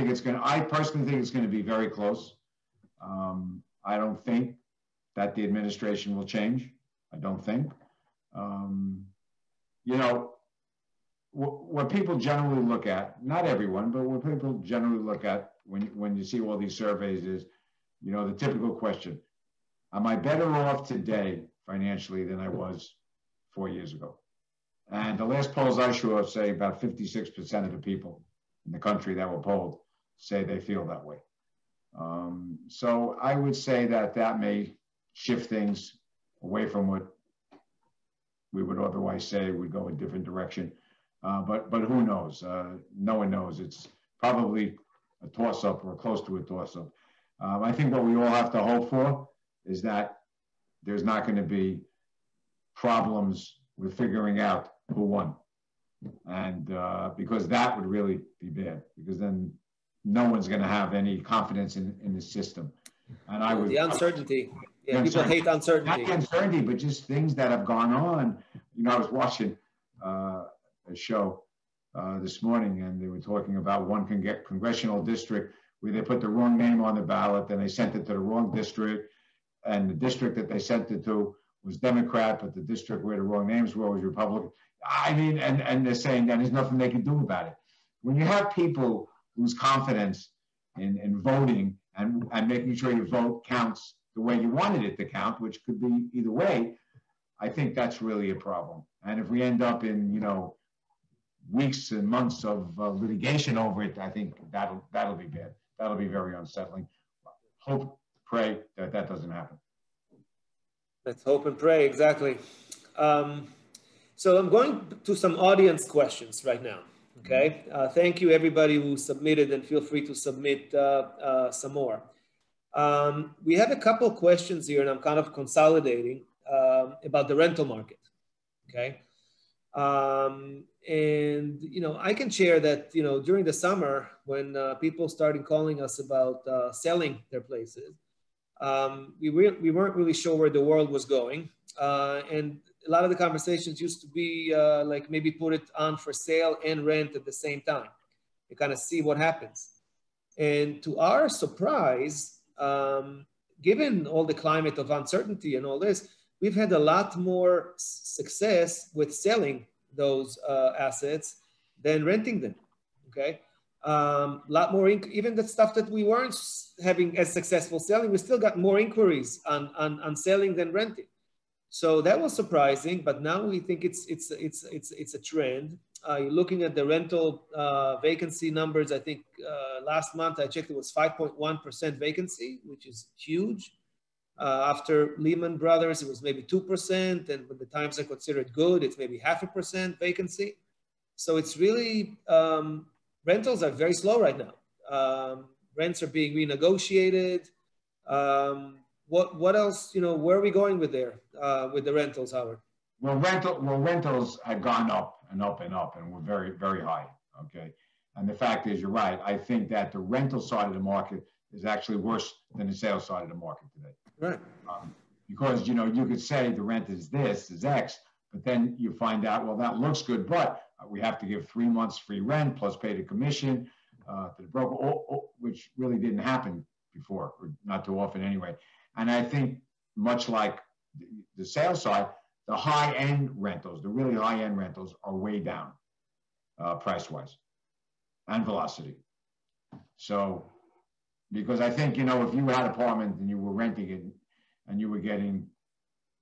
personally think it's going to be very close. I don't think that the administration will change. I don't think. What people generally look at, not everyone, but what people generally look at when you see all these surveys is, the typical question, am I better off today financially than I was 4 years ago? And the last polls I saw say about 56% of the people in the country that were polled say they feel that way. So I would say that may shift things away from what we would otherwise say would go a different direction. But who knows? No one knows. It's probably a toss-up or close to a toss-up. I think what we all have to hope for is that there's not going to be problems with figuring out who won. And because that would really be bad, because then no one's going to have any confidence in the system. And the uncertainty. Yeah, people hate uncertainty. Not the uncertainty, but just things that have gone on. I was watching a show this morning, and they were talking about one congressional district where they put the wrong name on the ballot, and they sent it to the wrong district, and the district that they sent it to was Democrat, but the district where the wrong names were was Republican. I mean, and they're saying that there's nothing they can do about it. When you have people lose confidence in voting and making sure your vote counts the way you wanted it to count, which could be either way, I think that's really a problem. And if we end up in, weeks and months of litigation over it, I think that'll be bad. That'll be very unsettling. Hope, pray that doesn't happen. Let's hope and pray, exactly. So I'm going to some audience questions right now, okay? Thank you, everybody who submitted, and feel free to submit some more. We have a couple of questions here, and I'm kind of consolidating about the rental market, okay? And, I can share that, during the summer when people started calling us about selling their places, we weren't really sure where the world was going. And a lot of the conversations used to be like maybe put it on for sale and rent at the same time. You kind of see what happens. And to our surprise, given all the climate of uncertainty and all this, we've had a lot more success with selling those assets than renting them, okay? A lot more, even the stuff that we weren't having as successful selling, we still got more inquiries on selling than renting. So that was surprising, but now we think it's a trend. You're looking at the rental vacancy numbers. I think last month I checked, it was 5.1% vacancy, which is huge. After Lehman Brothers, it was maybe 2%, and when the times are considered good, it's maybe 0.5% vacancy. So it's really, rentals are very slow right now. Rents are being renegotiated. What else, where are we going with with the rentals, Howard? Well, rentals have gone up and up and up, and we're very, very high, okay? And the fact is, you're right. I think that the rental side of the market is actually worse than the sales side of the market today. Right. Because, you could say the rent is this, is X, but then you find out, well, that looks good, but we have to give 3 months free rent plus pay the commission to the broker, which really didn't happen before, or not too often anyway. And I think much like the sales side, the high-end rentals, the really high-end rentals are way down price-wise and velocity. So, because I think, if you had an apartment and you were renting it and you were getting,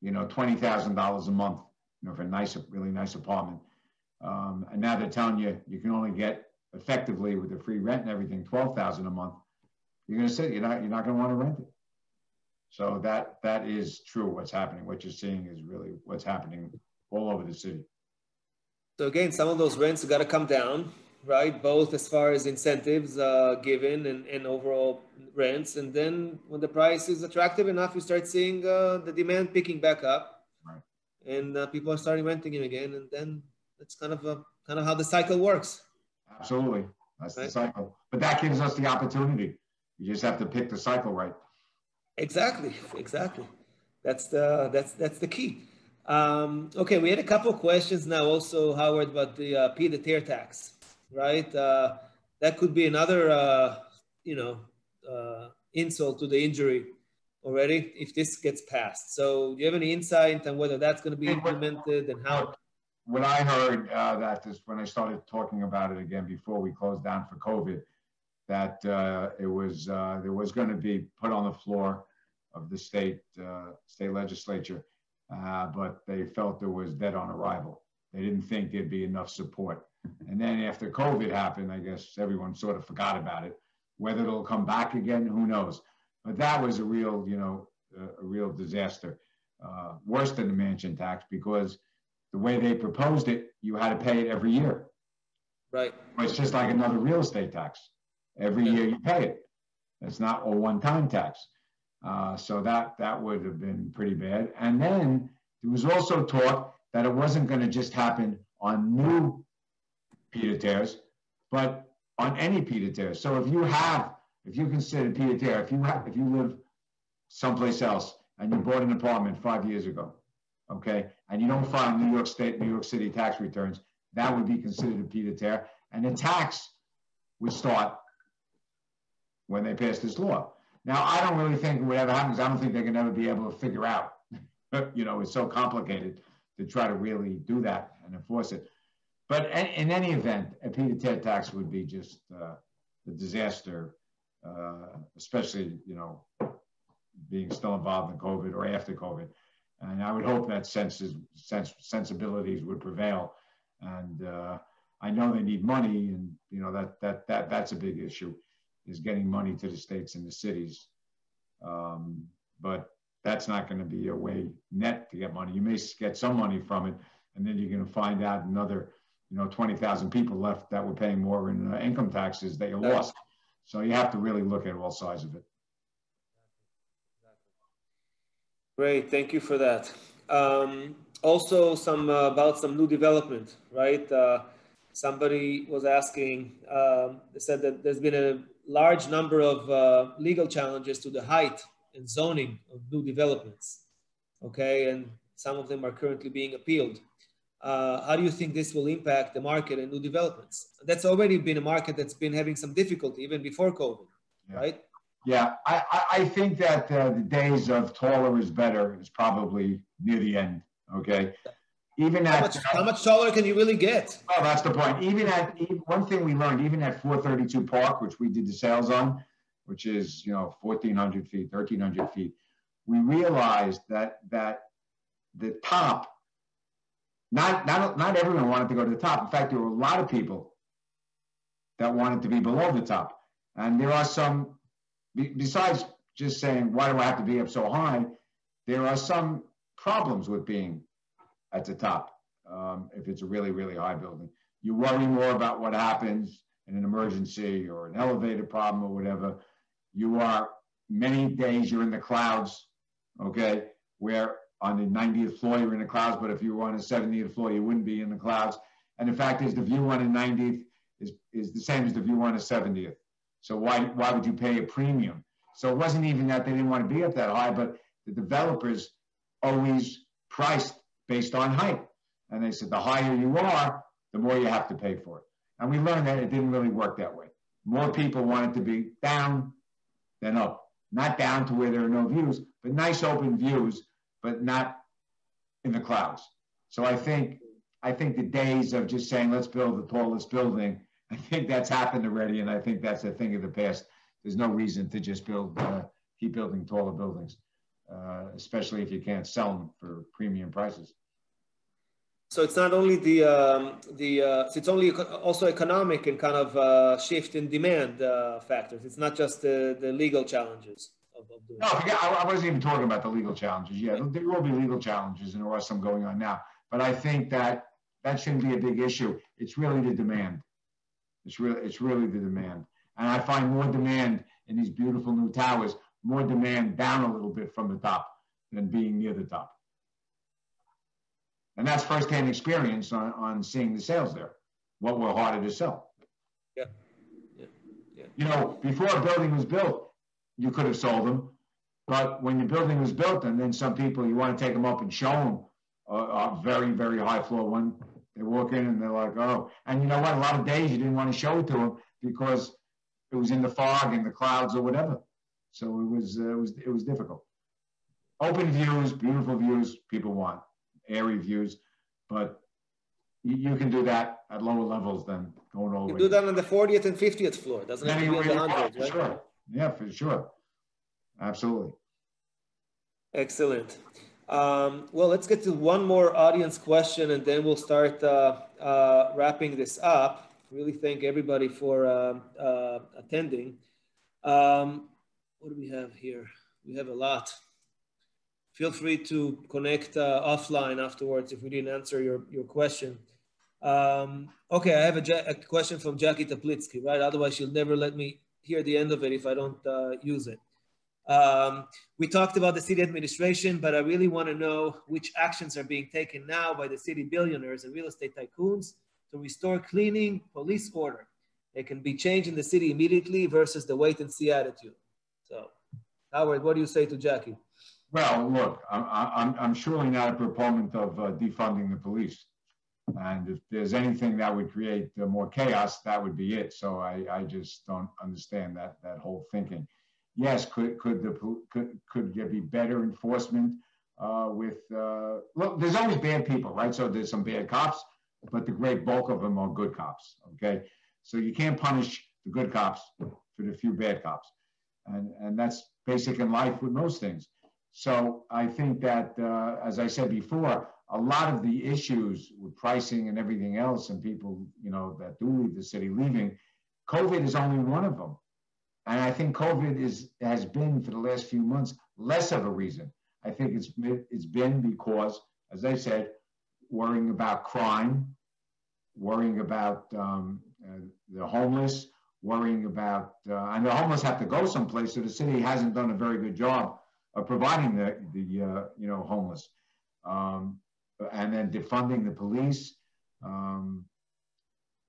$20,000 a month, for a really nice apartment, and now they're telling you can only get effectively with the free rent and everything, $12,000 a month, you're going to say you're not going to want to rent it. So that is true. What's happening, what you're seeing is really what's happening all over the city. So again, some of those rents have got to come down, right? Both as far as incentives given and overall rents. And then when the price is attractive enough, you start seeing the demand picking back up, right? And people are starting renting it again. And then that's kind of how the cycle works. Absolutely, that's right? The cycle. But that gives us the opportunity. You just have to pick the cycle right. Exactly. That's the key. Okay, we had a couple of questions now also, Howard, about the pied-à-terre tax, right? That could be another, insult to the injury already if this gets passed. So do you have any insight on whether that's going to be implemented and how? When I heard when I started talking about it again before we closed down for COVID, that there was going to be put on the floor of the state legislature, but they felt it was dead on arrival. They didn't think there'd be enough support. And then after COVID happened, I guess everyone sort of forgot about it. Whether it'll come back again, who knows? But that was a real disaster, worse than the mansion tax, because the way they proposed it, you had to pay it every year. Right. It's just like another real estate tax. Every year you pay it. It's not a one-time tax. So that would have been pretty bad. And then there was also talk that it wasn't going to just happen on new pied-à-terres, but on any pied-à-terre. So if you consider pied-à-terre, if you live someplace else and you bought an apartment 5 years ago, okay, and you don't file New York City tax returns, that would be considered a pied-à-terre, and the tax would start when they pass this law. Now, I don't really think whatever happens, I don't think they're going to ever be able to figure out. It's so complicated to try to really do that and enforce it. But in any event, a pied-à-terre tax would be just a disaster, especially, being still involved in COVID or after COVID. And I would hope that sensibilities would prevail. And I know they need money, and that's a big issue, is getting money to the states and the cities. But that's not going to be a way net to get money. You may get some money from it, and then you're going to find out another 20,000 people left that were paying more in income taxes that you lost. So you have to really look at all sides of it. Great, thank you for that. Also, about some new development, right? Somebody was asking, they said that there's been a large number of legal challenges to the height and zoning of new developments, okay? And some of them are currently being appealed. How do you think this will impact the market and new developments? That's already been a market that's been having some difficulty even before COVID, right? Yeah, I think that the days of taller is better is probably near the end. Okay, even how much taller can you really get? Oh, that's the point. One thing we learned, even at 432 Park, which we did the sales on, which is 1,400 feet, 1,300 feet, we realized that the top, not everyone wanted to go to the top. In fact, there were a lot of people that wanted to be below the top, and there are some. Besides just saying, why do I have to be up so high? There are some problems with being at the top. If it's a really, really high building, you worry more about what happens in an emergency or an elevator problem or whatever. Many days you're in the clouds, okay? Where on the 90th floor, you're in the clouds, but if you were on the 70th floor, you wouldn't be in the clouds. And the fact is the view on the 90th is the same as the view on the 70th. So why would you pay a premium? So it wasn't even that they didn't want to be up that high, but the developers always priced based on height. And they said, the higher you are, the more you have to pay for it. And we learned that it didn't really work that way. More people wanted to be down than up. Not down to where there are no views, but nice open views, but not in the clouds. So I think the days of just saying, let's build the tallest building, I think that's happened already, and I think that's a thing of the past. There's no reason to just keep building taller buildings, especially if you can't sell them for premium prices. So it's not only it's only also economic and kind of shift in demand factors. It's not just the legal challenges of doing No, I wasn't even talking about the legal challenges. Yeah, there will be legal challenges, and there are some going on now. But I think that shouldn't be a big issue. It's really the demand. It's really the demand. And I find more demand in these beautiful new towers, more demand down a little bit from the top than being near the top. And that's firsthand experience on seeing the sales there. What were harder to sell? Yeah. Before a building was built, you could have sold them. But when your building was built, and then some people, you want to take them up and show them a very, very high floor one. They walk in and they're like, oh. And you know what? A lot of days you didn't want to show it to them because it was in the fog, in the clouds, or whatever. So it was difficult. Open views, beautiful views, people want. Airy views, but you can do that at lower levels than going all the way. You do that on the 40th and 50th floor. Doesn't have to be on the 100th, right? Sure. Yeah, for sure. Absolutely. Excellent. Well, let's get to one more audience question, and then we'll start wrapping this up. Really thank everybody for attending. What do we have here? We have a lot. Feel free to connect offline afterwards if we didn't answer your question. Okay, I have a question from Jackie Taplitsky, right? Otherwise, she'll never let me hear the end of it if I don't use it. We talked about the city administration, but I really want to know which actions are being taken now by the city billionaires and real estate tycoons to restore cleaning police order. They can be changed in the city immediately versus the wait and see attitude. So, Howard, what do you say to Jackie? Well, look, I'm surely not a proponent of defunding the police. And if there's anything that would create more chaos, that would be it. So I just don't understand that whole thinking. Yes, could there be better enforcement look, there's always bad people, right? So there's some bad cops, but the great bulk of them are good cops, okay? So you can't punish the good cops for the few bad cops. And that's basic in life with most things. So I think that, as I said before, a lot of the issues with pricing and everything else and people, that do leave the city leaving, COVID is only one of them. And I think COVID has been, for the last few months, less of a reason. I think it's been because, as I said, worrying about crime, worrying about the homeless, worrying about, and the homeless have to go someplace, so the city hasn't done a very good job of providing the homeless, and then defunding the police.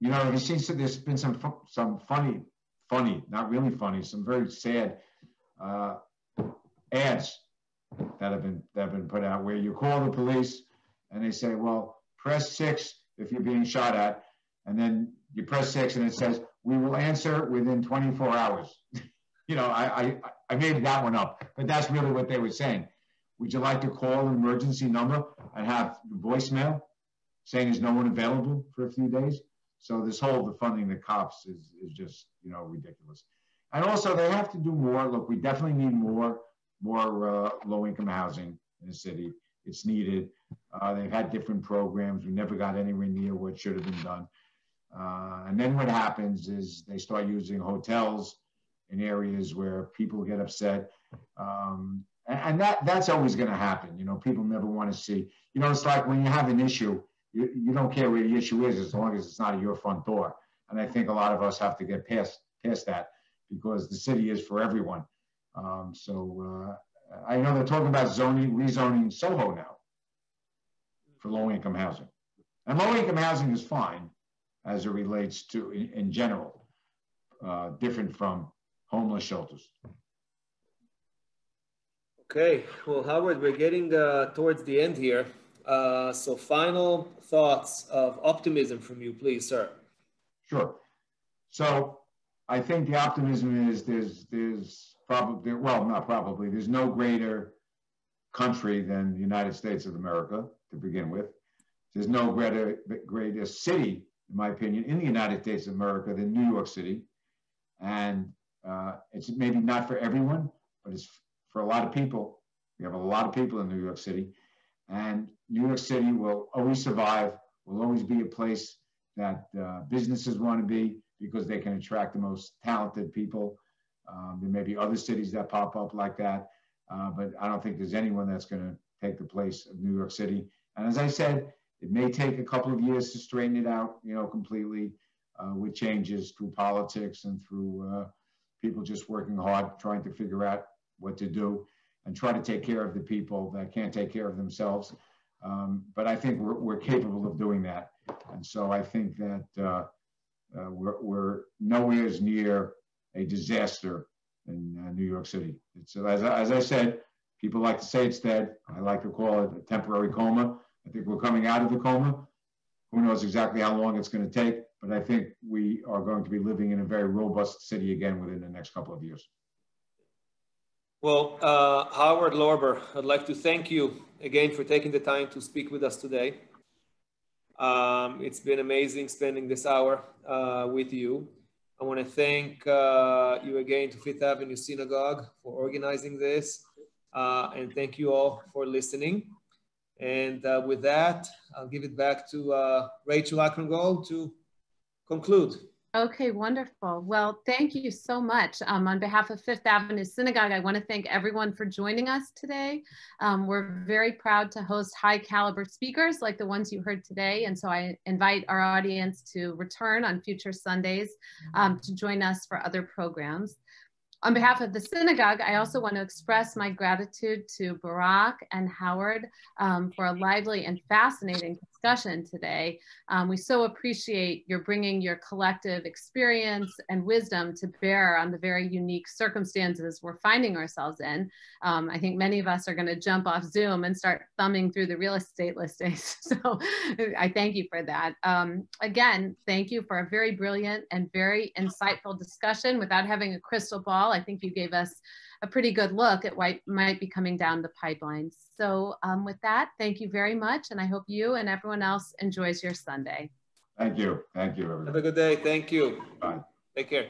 You see, so there's been some funny, not really funny, some very sad ads that have been put out where you call the police and they say, well, press 6 if you're being shot at, and then you press 6 and it says, we will answer within 24 hours. you know, I made that one up, but that's really what they were saying. Would you like to call an emergency number and have voicemail saying there's no one available for a few days? So this whole defunding the cops is just, you know, ridiculous. And also they have to do more. Look, we definitely need more low-income housing in the city. It's needed. They've had different programs. We never got anywhere near what should have been done. And then what happens is they start using hotels in areas where people get upset. And that's always going to happen. You know, people never want to see, you know, it's like when you have an issue, you don't care where the issue is as long as it's not at your front door. And I think a lot of us have to get past that because the city is for everyone. I know they're talking about rezoning Soho now for low-income housing. And low-income housing is fine as it relates to, in general, different from homeless shelters. Okay, well, Howard, we're getting towards the end here. So final thoughts of optimism from you, please, sir. Sure. So I think the optimism is there's probably, well, not probably, there's no greater country than the United States of America to begin with. There's no greater city, in my opinion, in the United States of America than New York City. And it's maybe not for everyone, but it's for a lot of people. We have a lot of people in New York City. And New York City will always survive, will always be a place that businesses want to be because they can attract the most talented people. There may be other cities that pop up like that, but I don't think there's anyone that's going to take the place of New York City. And as I said, it may take a couple of years to straighten it out, you know, completely with changes through politics and through people just working hard, trying to figure out what to do and try to take care of the people that can't take care of themselves. But I think we're capable of doing that. And so I think that we're nowhere near a disaster in New York City. It's, as I said, people like to say it's dead. I like to call it a temporary coma. I think we're coming out of the coma. Who knows exactly how long it's going to take, but I think we are going to be living in a very robust city again within the next couple of years. Well, Howard Lorber, I'd like to thank you again for taking the time to speak with us today. It's been amazing spending this hour with you. I want to thank you again to Fifth Avenue Synagogue for organizing this. And thank you all for listening. And with that, I'll give it back to Rachel Ackergold to conclude. Okay, wonderful. Well, thank you so much. On behalf of Fifth Avenue Synagogue, I want to thank everyone for joining us today. We're very proud to host high caliber speakers like the ones you heard today. And so I invite our audience to return on future Sundays to join us for other programs. On behalf of the synagogue, I also want to express my gratitude to Barak and Howard for a lively and fascinating discussion today. We so appreciate your bringing your collective experience and wisdom to bear on the very unique circumstances we're finding ourselves in. I think many of us are going to jump off Zoom and start thumbing through the real estate listings. So I thank you for that. Again, thank you for a very brilliant and very insightful discussion. Without having a crystal ball, I think you gave us a pretty good look at what might be coming down the pipeline. So with that, thank you very much. And I hope you and everyone else enjoys your Sunday. Thank you. Thank you, everyone. Have a good day. Thank you. Bye. Take care.